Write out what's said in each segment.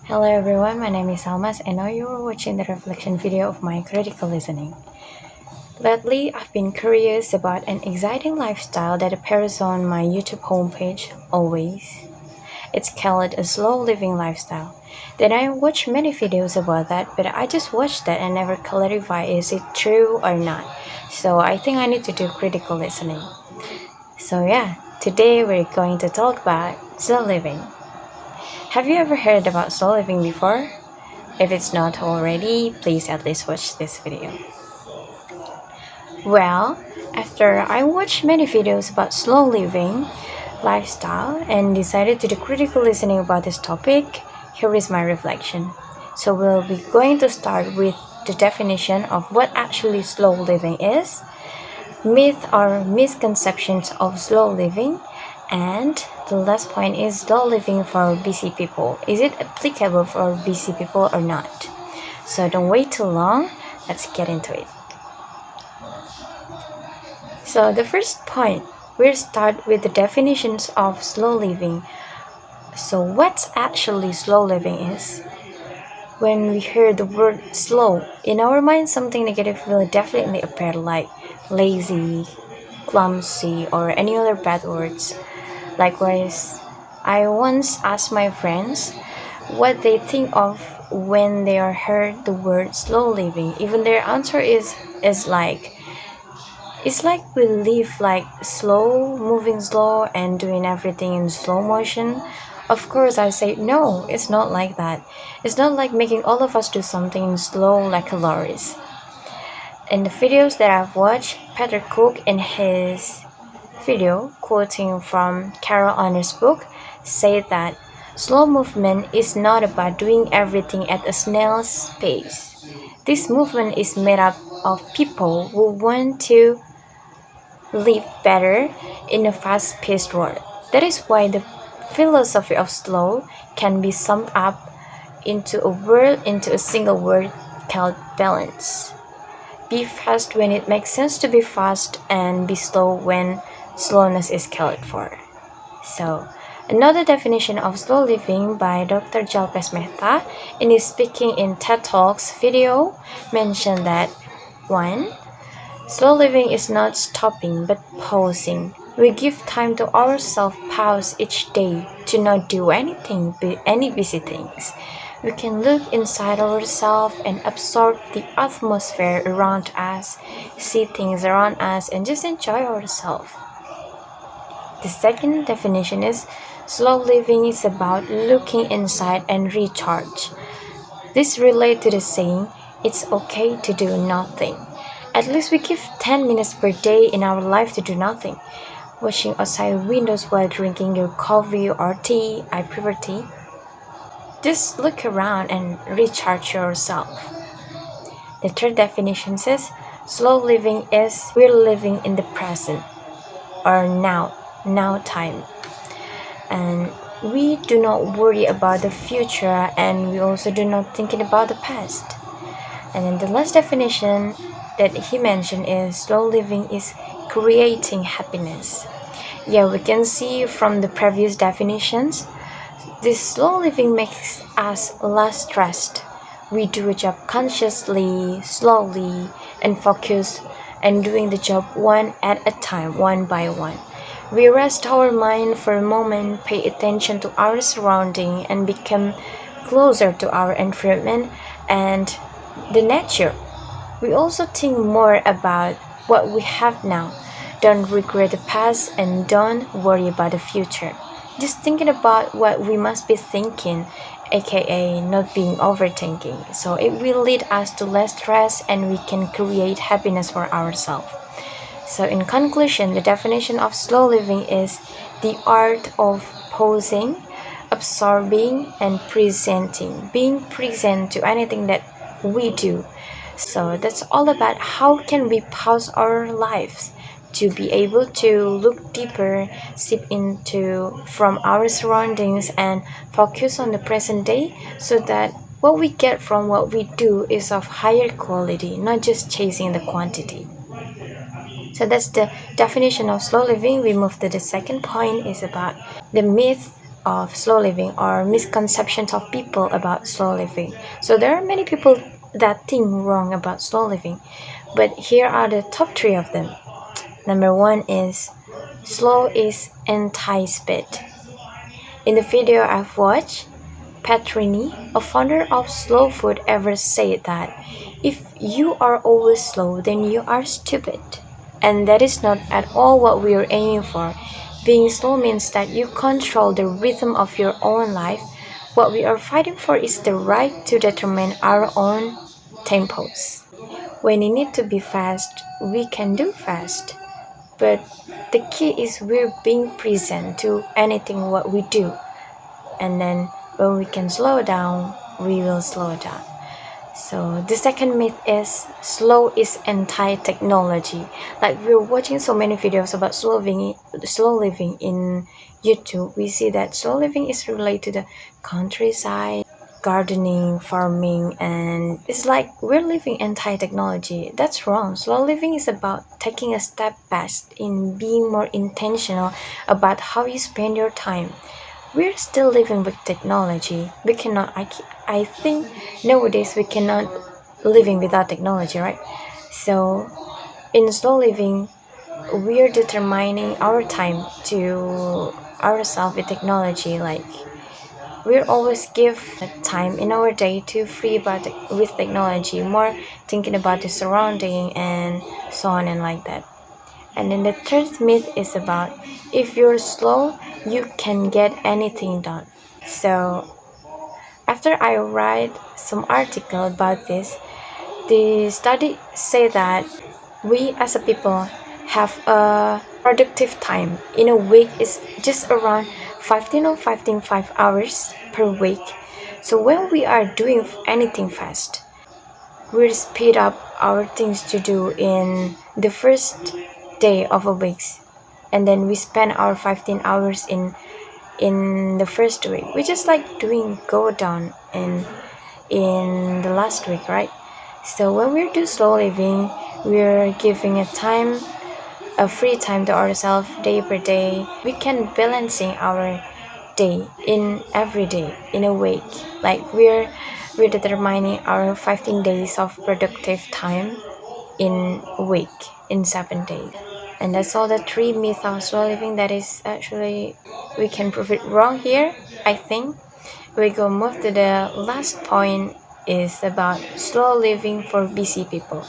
Hello everyone, my name is Almas and now you are watching the reflection video of my critical listening. Lately, I've been curious about an exciting lifestyle that appears on my YouTube homepage always. It's called a slow living lifestyle. Then I watched many videos about that, but I just watched that and never clarify is it true or not. So I think I need to do critical listening. So yeah, today we're going to talk about slow living. Have you ever heard about slow living before? If it's not already, please at least watch this video. Well, after I watched many videos about slow living lifestyle and decided to do critical listening about this topic, here is my reflection. So we'll be going to start with the definition of what actually slow living is, myth or misconceptions of slow living, and the last point is slow living for busy people. Is it applicable for busy people or not? So don't wait too long. Let's get into it. So the first point, we'll start with the definitions of slow living. So what's actually slow living is? When we hear the word slow, in our mind something negative will definitely appear like lazy, clumsy, or any other bad words. Likewise, I once asked my friends what they think of when they are heard the word slow living. Even their answer is like it's like we live like slow, moving slow and doing everything in slow motion. Of course, I say no, it's not like that. It's not like making all of us do something in slow like calories. In the videos that I've watched, Peter Cook in his video, quoting from Carol Honors' book, said that slow movement is not about doing everything at a snail's pace. This movement is made up of people who want to live better in a fast-paced world. That is why the philosophy of slow can be summed up into a single word called balance. Be fast when it makes sense to be fast and be slow when slowness is called for. So, another definition of slow living by Dr. Jalpes Mehta in his Speaking in TED Talks video mentioned that 1. Slow living is not stopping but pausing. We give time to ourselves pause each day to not do any busy things. We can look inside ourselves and absorb the atmosphere around us, see things around us, and just enjoy ourselves. The second definition is slow living is about looking inside and recharge. This relates to the saying, it's okay to do nothing. At least we give 10 minutes per day in our life to do nothing. Watching outside windows while drinking your coffee or tea, I prefer tea. Just look around and recharge yourself. The third definition says, slow living is we're living in the present or now time. And we do not worry about the future and we also do not thinking about the past. And then the last definition that he mentioned is slow living is creating happiness. Yeah, we can see from the previous definitions, this slow living makes us less stressed. We do a job consciously, slowly, and focus, and doing the job one at a time, one by one. We rest our mind for a moment, pay attention to our surrounding, and become closer to our environment and the nature. We also think more about what we have now. Don't regret the past and don't worry about the future. Just thinking about what we must be thinking, aka not being overthinking. So it will lead us to less stress and we can create happiness for ourselves. So in conclusion, the definition of slow living is the art of pausing, absorbing, and presenting, being present to anything that we do. So that's all about how can we pause our lives to be able to look deeper, sip into from our surroundings and focus on the present day so that what we get from what we do is of higher quality, not just chasing the quantity. So that's the definition of slow living. We move to the second point is about the myth of slow living or misconceptions of people about slow living. So there are many people that think wrong about slow living, but here are the top three of them. Number one is slow is anti-speed. In the video I've watched, Petrini, a founder of slow food, ever said that if you are always slow, then you are stupid. And that is not at all what we are aiming for. Being slow means that you control the rhythm of your own life. What we are fighting for is the right to determine our own tempos. When you need to be fast, we can do fast. But the key is we're being present to anything what we do. And then when we can slow down, we will slow down. So the second myth is slow is anti-technology. Like we're watching so many videos about slow living in YouTube. We see that slow living is related to the countryside, gardening, farming, and it's like we're living anti-technology. That's wrong. Slow living is about taking a step back in being more intentional about how you spend your time. We're still living with technology. We cannot. I think nowadays we cannot living without technology, right? So in slow living, we're determining our time to ourselves with technology. Like we always give time in our day to free about with technology, more thinking about the surrounding and so on and like that. And then the third myth is about if you're slow, you can get anything done. So after I write some article about this, the study say that we as a people have a productive time in a week is just around 15 or 15.5 hours per week. So when we are doing anything fast, we speed up our things to do in the first day of a week, and then we spend our 15 hours in the first week. We just like doing go down in the last week, right? So when we do slow living, we're giving a free time to ourselves day per day. We can balancing our day in every day in a week. Like we're determining our 15 days of productive time in a week in 7 days. And that's all the three myths of slow living that is actually we can prove it wrong here. I think we go move to the last point is about slow living for busy people.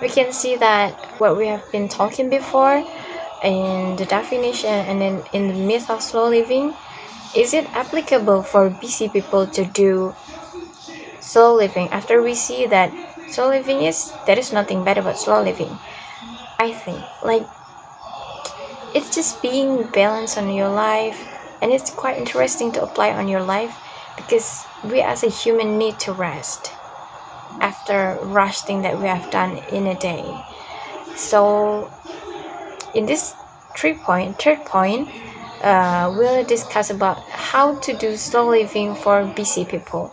We can see that what we have been talking before in the definition and then in the myth of slow living, is it applicable for busy people to do slow living? After we see that slow living is there is nothing bad about slow living, I think like it's just being balanced on your life, and it's quite interesting to apply on your life because we as a human need to rest after rush thing that we have done in a day. So in this third point, we'll discuss about how to do slow living for busy people.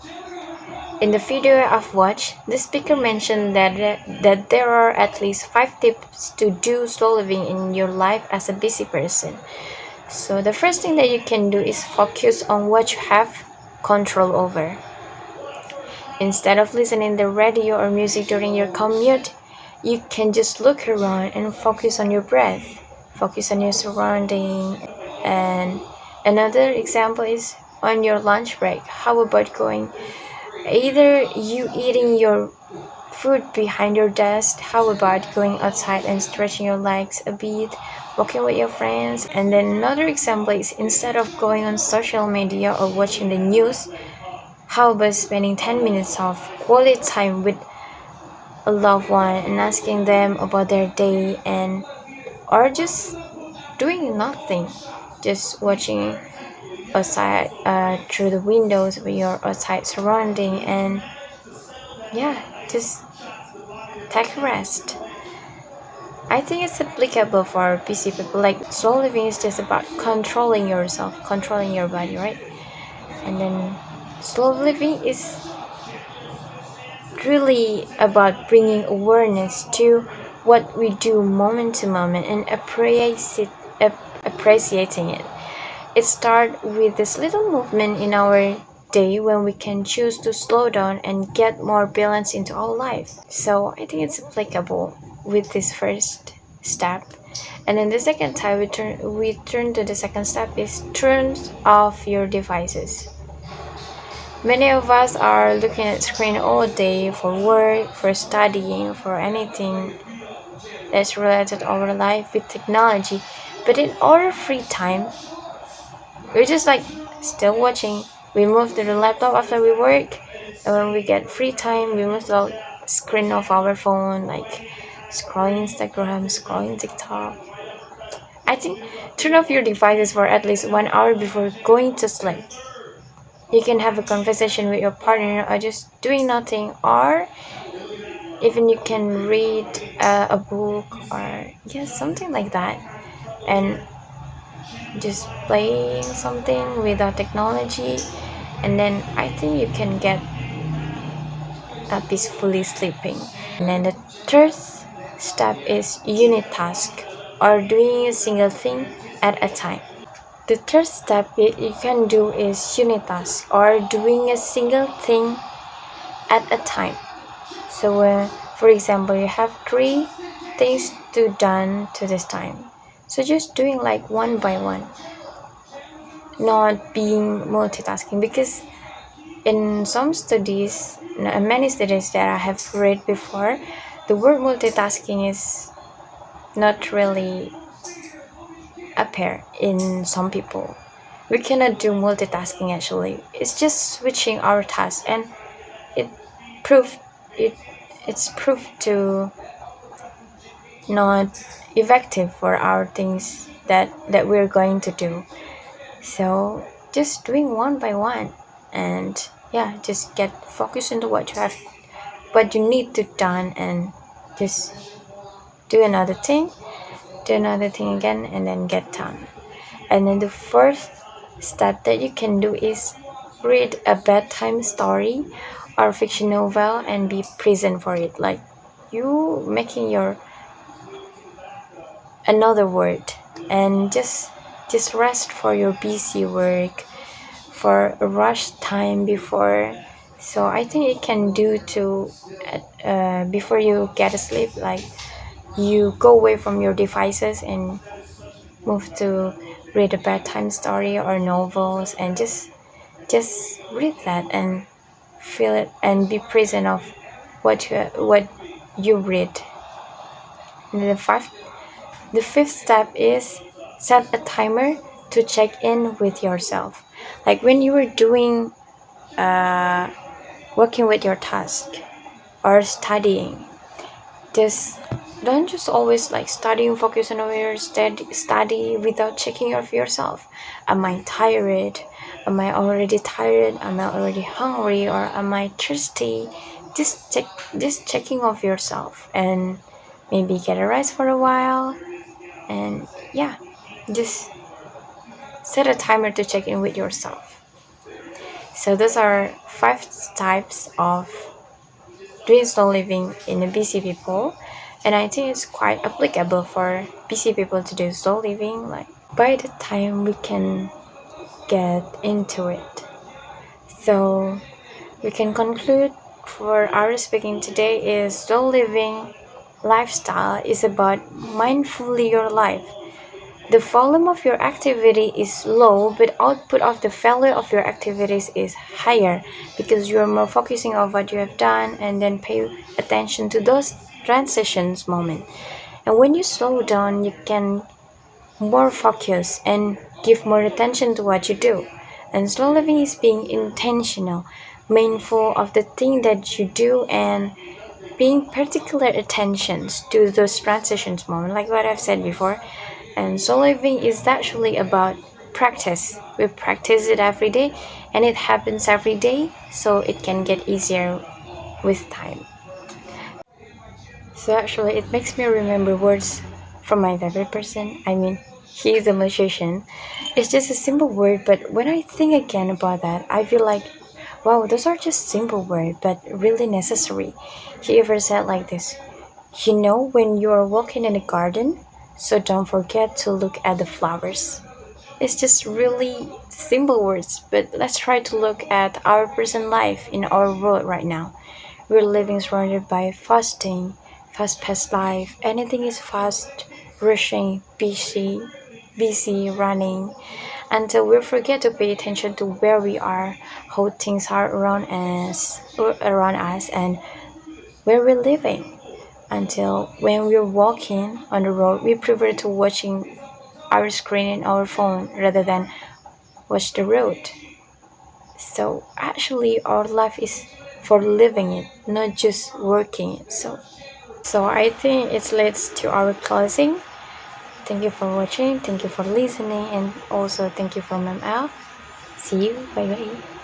In the video I've watched, the speaker mentioned that there are at least 5 tips to do slow living in your life as a busy person. So the first thing that you can do is focus on what you have control over. Instead of listening to radio or music during your commute, you can just look around and focus on your breath, focus on your surrounding. And another example is on your lunch break. How about going either you eating your food behind your desk? How about going outside and stretching your legs a bit, walking with your friends? And then another example is instead of going on social media or watching the news, how about spending 10 minutes of quality time with a loved one and asking them about their day, and or just doing nothing, just watching outside through the windows with your outside surrounding, and yeah, just take a rest. I think it's applicable for busy people. Like slow living is just about controlling yourself, controlling your body, right? And then slow living is really about bringing awareness to what we do moment to moment and appreciating it. It starts with this little movement in our day when we can choose to slow down and get more balance into our life. So I think it's applicable with this first step. And then the second time we turn to the second step is turn off your devices. Many of us are looking at screen all day for work, for studying, for anything that's related to our life with technology. But in our free time, we're just like still watching. We move to the laptop after we work, and when we get free time, we move to the screen of our phone, like scrolling Instagram, scrolling TikTok. I think turn off your devices for at least 1 hour before going to sleep. You can have a conversation with your partner or just doing nothing, or even you can read a book or yes, something like that, and just playing something without technology, and then I think you can get peacefully sleeping. And then the third step is unitask, or doing a single thing at a time. The third step you can do is unitask, or doing a single thing at a time. So, for example, you have 3 things to done to this time. So just doing like one by one, not being multitasking. Because in some studies, many studies that I have read before, the word multitasking is not really appear in some people. We cannot do multitasking actually. It's just switching our tasks, and it proved it it's proved to not effective for our things that we're going to do. So just doing one by one, and yeah, just get focused into what you need to done, and just do another thing again, and then get done. And then the first step that you can do is read a bedtime story or fiction novel and be present for it, like you making your another word, and just rest for your busy work, for a rush time before. So I think it can do to before you get asleep, like you go away from your devices and move to read a bedtime story or novels, and just read that and feel it and be present of what you read. And the fifth step is set a timer to check in with yourself. Like when you are doing uh, working with your task or studying, just don't just always like studying, focus on your study without checking of yourself. Am I tired? Am I already tired? Am I already hungry? Or am I thirsty? Just checking of yourself, and maybe get a rest for a while, and yeah, just set a timer to check in with yourself. So those are 5 types of doing slow living in a busy people, and I think it's quite applicable for busy people to do slow living, like by the time we can get into it. So we can conclude for our speaking today is slow living lifestyle is about mindfully your life. The volume of your activity is low, but output of the value of your activities is higher, because you are more focusing on what you have done and then pay attention to those transitions moment. And when you slow down, you can more focus and give more attention to what you do. And slow living is being intentional, mindful of the thing that you do, and paying particular attentions to those transitions moment, like what I've said before. And slow living is actually about practice. We practice it every day, and it happens every day, so it can get easier with time. So actually, it makes me remember words from my favorite person. I mean, he is a musician. It's just a simple word, but when I think again about that, I feel like, wow, those are just simple words, but really necessary. He ever said like this: you know when you are walking in a garden, so don't forget to look at the flowers. it's just really simple words, but let's try to look at our present life in our world right now. We're living surrounded by fasting, fast-paced life. Anything is fast, rushing, busy, running, until we forget to pay attention to where we are, how things are around us, and where we're living. Until when we're walking on the road, we prefer to watching our screen in our phone rather than watch the road. So actually, our life is for living it, not just working it. So I think it leads to our closing. Thank you for watching. Thank you for listening, and also thank you for Ma'am Al. See you. Bye bye.